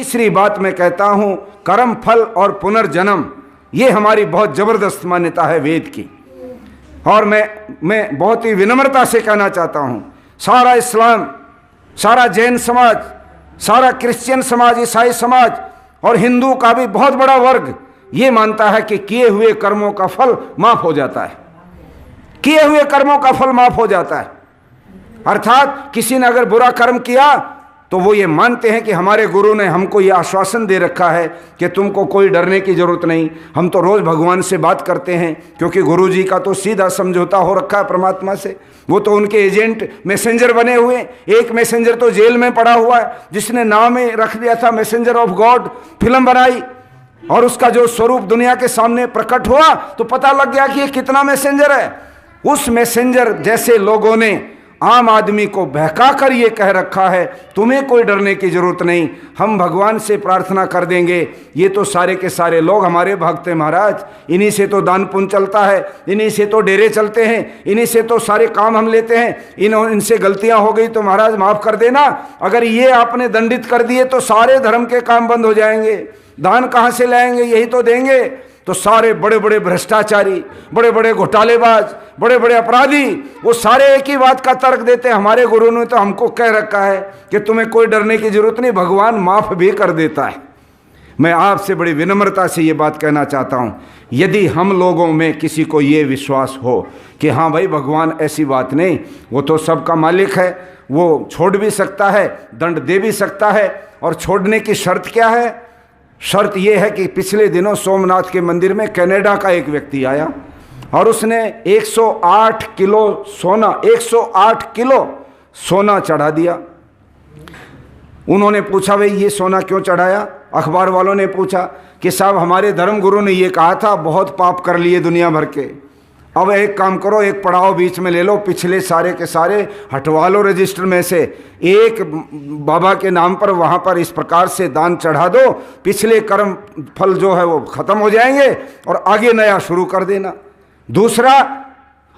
तीसरी बात मैं कहता हूं, कर्म फल और पुनर्जन्म, ये हमारी बहुत जबरदस्त मान्यता है वेद की। और मैं बहुत ही विनम्रता से कहना चाहता हूं, सारा इस्लाम, सारा जैन समाज, सारा क्रिश्चियन समाज, ईसाई समाज और हिंदू का भी बहुत बड़ा वर्ग ये मानता है कि किए हुए कर्मों का फल माफ हो जाता है। किए हुए कर्मों का फल माफ हो जाता है। अर्थात किसी ने अगर बुरा कर्म किया तो वो ये मानते हैं कि हमारे गुरु ने हमको ये आश्वासन दे रखा है कि तुमको कोई डरने की जरूरत नहीं। हम तो रोज भगवान से बात करते हैं, क्योंकि गुरु जी का तो सीधा समझौता हो रखा है परमात्मा से। वो तो उनके एजेंट मैसेंजर बने हुए। एक मैसेंजर तो जेल में पड़ा हुआ है, जिसने नाम ही रख दिया था मैसेंजर ऑफ गॉड। फिल्म बनाई और उसका जो स्वरूप दुनिया के सामने प्रकट हुआ तो पता लग गया कि ये कितना मैसेंजर है। उस मैसेंजर जैसे लोगों ने आम आदमी को बहका कर ये कह रखा है तुम्हें कोई डरने की जरूरत नहीं, हम भगवान से प्रार्थना कर देंगे। ये तो सारे के सारे लोग हमारे भक्त हैं महाराज, इन्हीं से तो दान पुण्य चलता है, इन्हीं से तो डेरे चलते हैं, इन्हीं से तो सारे काम हम लेते हैं। इनसे गलतियां हो गई तो महाराज माफ कर देना। अगर ये आपने दंडित कर दिए तो सारे धर्म के काम बंद हो जाएंगे। दान कहाँ से लाएंगे, यही तो देंगे। तो सारे बड़े बड़े भ्रष्टाचारी, बड़े बड़े घोटालेबाज, बड़े बड़े अपराधी, वो सारे एक ही बात का तर्क देते हैं, हमारे गुरु ने तो हमको कह रखा है कि तुम्हें कोई डरने की जरूरत नहीं, भगवान माफ भी कर देता है। मैं आपसे बड़ी विनम्रता से ये बात कहना चाहता हूँ, यदि हम लोगों में किसी को ये विश्वास हो कि हाँ भाई भगवान ऐसी बात नहीं, वो तो सबका मालिक है, वो छोड़ भी सकता है, दंड दे भी सकता है। और छोड़ने की शर्त क्या है? शर्त यह है कि पिछले दिनों सोमनाथ के मंदिर में कनाडा का एक व्यक्ति आया और उसने 108 किलो सोना, 108 किलो सोना चढ़ा दिया। उन्होंने पूछा भाई ये सोना क्यों चढ़ाया? अखबार वालों ने पूछा कि साहब हमारे धर्म गुरु ने ये कहा था, बहुत पाप कर लिए दुनिया भर के, अब एक काम करो, एक पड़ाव बीच में ले लो, पिछले सारे के सारे हटवा लो रजिस्टर में से, एक बाबा के नाम पर वहाँ पर इस प्रकार से दान चढ़ा दो, पिछले कर्म फल जो है वो खत्म हो जाएंगे और आगे नया शुरू कर देना। दूसरा,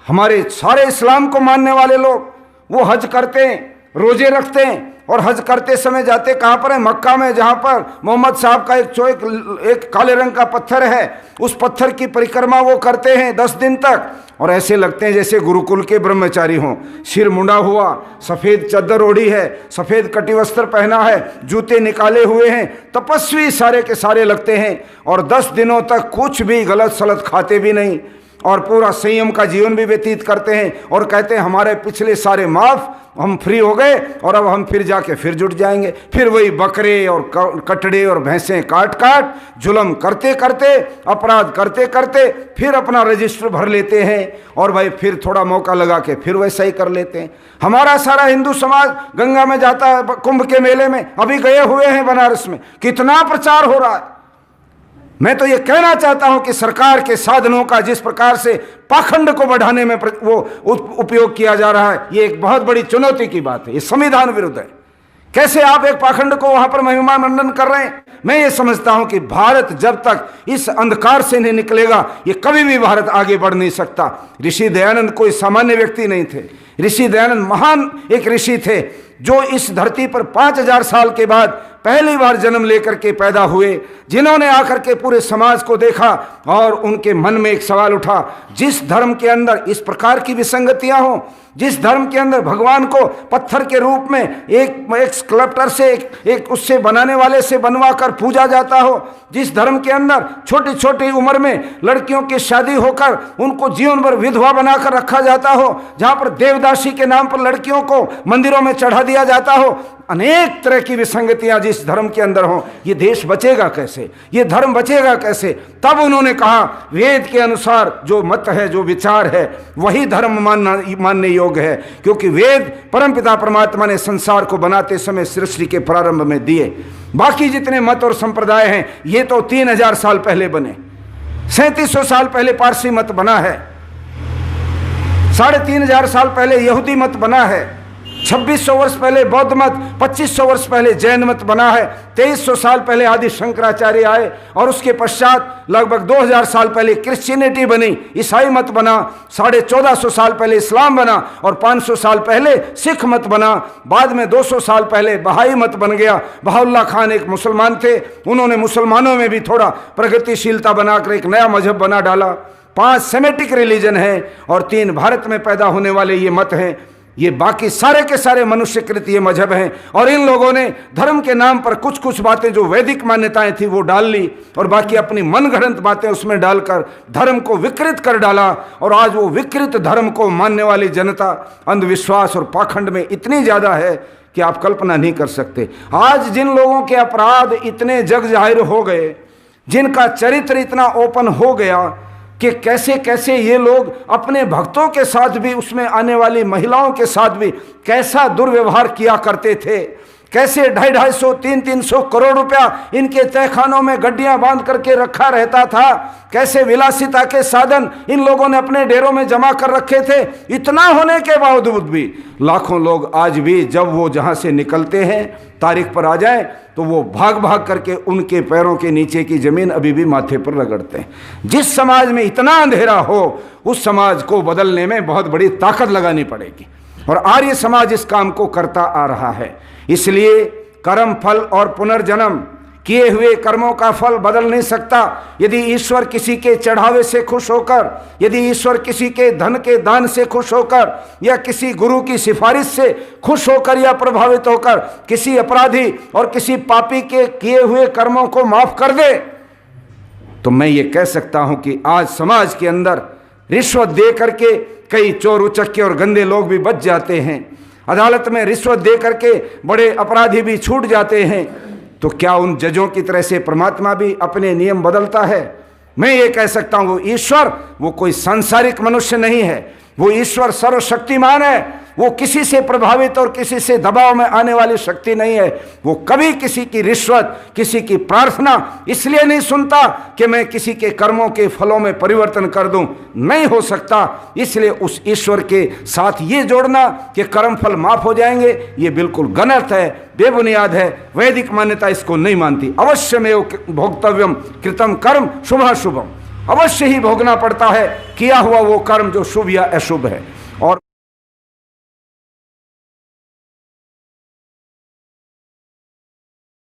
हमारे सारे इस्लाम को मानने वाले लोग वो हज करते हैं, रोजे रखते हैं और हज करते समय जाते कहाँ पर है? मक्का में, जहाँ पर मोहम्मद साहब का एक काले रंग का पत्थर है, उस पत्थर की परिक्रमा वो करते हैं 10 दिन तक और ऐसे लगते हैं जैसे गुरुकुल के ब्रह्मचारी हों। सिर मुंडा हुआ, सफ़ेद चद्दर ओढ़ी है, सफ़ेद कटी वस्त्र पहना है, जूते निकाले हुए हैं, तपस्वी सारे के सारे लगते हैं और 10 दिनों तक कुछ भी गलत सलत खाते भी नहीं और पूरा संयम का जीवन भी व्यतीत करते हैं और कहते हैं हमारे पिछले सारे माफ, हम फ्री हो गए और अब हम फिर जाके फिर जुट जाएंगे। फिर वही बकरे और कटड़े और भैंसें काट काट जुल्म करते करते, अपराध करते करते फिर अपना रजिस्टर भर लेते हैं और भाई फिर थोड़ा मौका लगा के फिर वैसा ही कर लेते हैं। हमारा सारा हिंदू समाज गंगा में जाता है कुंभ के मेले में, अभी गए हुए हैं बनारस में, कितना प्रचार हो रहा है। मैं तो ये कहना चाहता हूं कि सरकार के साधनों का जिस प्रकार से पाखंड को बढ़ाने में वो उपयोग किया जा रहा है, ये एक बहुत बड़ी चुनौती की बात है, ये संविधान विरुद्ध है। कैसे आप एक पाखंड को वहां पर महिमा मंडन कर रहे हैं? मैं ये समझता हूं कि भारत जब तक इस अंधकार से नहीं निकलेगा, ये कभी भी भारत आगे बढ़ नहीं सकता। ऋषि दयानंद कोई सामान्य व्यक्ति नहीं थे। ऋषि दयानंद महान एक ऋषि थे जो इस धरती पर 5000 साल के बाद पहली बार जन्म लेकर के पैदा हुए, जिन्होंने आकर के पूरे समाज को देखा और उनके मन में एक सवाल उठा, जिस धर्म के अंदर इस प्रकार की विसंगतियां हों, जिस धर्म के अंदर भगवान को पत्थर के रूप में एक स्कल्पटर से एक उससे बनाने वाले से बनवा कर पूजा जाता हो, जिस धर्म के अंदर छोटी छोटी उम्र में लड़कियों की शादी होकर उनको जीवन भर विधवा बनाकर रखा जाता हो, जहां पर देवदासी के नाम पर लड़कियों को मंदिरों में चढ़ा दिया जाता हो, अनेक तरह की विसंगतियां जिस धर्म के अंदर हो, ये देश बचेगा कैसे? ये धर्म बचेगा कैसे? तब उन्होंने कहा वेद के अनुसार जो मत है, जो विचार है, वही धर्म मानने योग्य है, क्योंकि वेद परमपिता परमात्मा ने संसार को बनाते समय सृष्टि के प्रारंभ में दिए। बाकी जितने मत और संप्रदाय हैं ये तो 3000 साल पहले बने, 3700 साल पहले पारसी मत बना है, 3500 साल पहले यहूदी मत बना है, 2600 वर्ष पहले बौद्ध मत, 2500 वर्ष पहले जैन मत बना है, 2300 साल पहले आदि शंकराचार्य आए, और उसके पश्चात लगभग 2000 साल पहले क्रिश्चियनिटी बनी, ईसाई मत बना, 1450 साल पहले इस्लाम बना, और 500 साल पहले सिख मत बना, बाद में 200 साल पहले बहाई मत बन गया। बहाउल्ला खान एक मुसलमान थे, उन्होंने मुसलमानों में भी थोड़ा प्रगतिशीलता बनाकर एक नया मजहब बना डाला। 5 सेमेटिक रिलीजन है और 3 भारत में पैदा होने वाले ये मत हैं। ये बाकी सारे के सारे मनुष्यकृत ये मजहब हैं, और इन लोगों ने धर्म के नाम पर कुछ कुछ बातें जो वैदिक मान्यताएं थी वो डाल ली, और बाकी अपनी मनगढ़ंत बातें उसमें डालकर धर्म को विकृत कर डाला। और आज वो विकृत धर्म को मानने वाली जनता अंधविश्वास और पाखंड में इतनी ज़्यादा है कि आप कल्पना नहीं कर सकते। आज जिन लोगों के अपराध इतने जग जाहिर हो गए, जिनका चरित्र इतना ओपन हो गया कि कैसे कैसे ये लोग अपने भक्तों के साथ भी, उसमें आने वाली महिलाओं के साथ भी कैसा दुर्व्यवहार किया करते थे, कैसे 250-250, 300-300 करोड़ रुपया इनके तहखानों में गड्डियां बांध करके रखा रहता था, कैसे विलासिता के साधन इन लोगों ने अपने डेरों में जमा कर रखे थे। इतना होने के बावजूद भी लाखों लोग आज भी जब वो जहां से निकलते हैं तारीख पर आ जाए तो वो भाग भाग करके उनके पैरों के नीचे की जमीन अभी भी माथे पर रगड़ते हैं। जिस समाज में इतना अंधेरा हो उस समाज को बदलने में बहुत बड़ी ताकत लगानी पड़ेगी, और आर्य समाज इस काम को करता आ रहा है। इसलिए कर्म फल और पुनर्जन्म, किए हुए कर्मों का फल बदल नहीं सकता। यदि ईश्वर किसी के चढ़ावे से खुश होकर, यदि ईश्वर किसी के धन के दान से खुश होकर, या किसी गुरु की सिफारिश से खुश होकर या प्रभावित होकर किसी अपराधी और किसी पापी के किए हुए कर्मों को माफ कर दे, तो मैं ये कह सकता हूं कि आज समाज के अंदर रिश्वत दे करके कई चोर उचक्के और गंदे लोग भी बच जाते हैं, अदालत में रिश्वत दे करके बड़े अपराधी भी छूट जाते हैं। तो क्या उन जजों की तरह से परमात्मा भी अपने नियम बदलता है? मैं ये कह सकता हूं, वो ईश्वर वो कोई सांसारिक मनुष्य नहीं है, वो ईश्वर सर्वशक्तिमान है। वो किसी से प्रभावित और किसी से दबाव में आने वाली शक्ति नहीं है। वो कभी किसी की रिश्वत, किसी की प्रार्थना इसलिए नहीं सुनता कि मैं किसी के कर्मों के फलों में परिवर्तन कर दूं, नहीं हो सकता। इसलिए उस ईश्वर के साथ ये जोड़ना कि कर्म फल माफ हो जाएंगे, ये बिल्कुल गलत है, बेबुनियाद है। वैदिक मान्यता इसको नहीं मानती। अवश्यमेव भोक्तव्यम कृतम कर्म शुभाशुभम, अवश्य ही भोगना पड़ता है किया हुआ वो कर्म जो शुभ या अशुभ है। और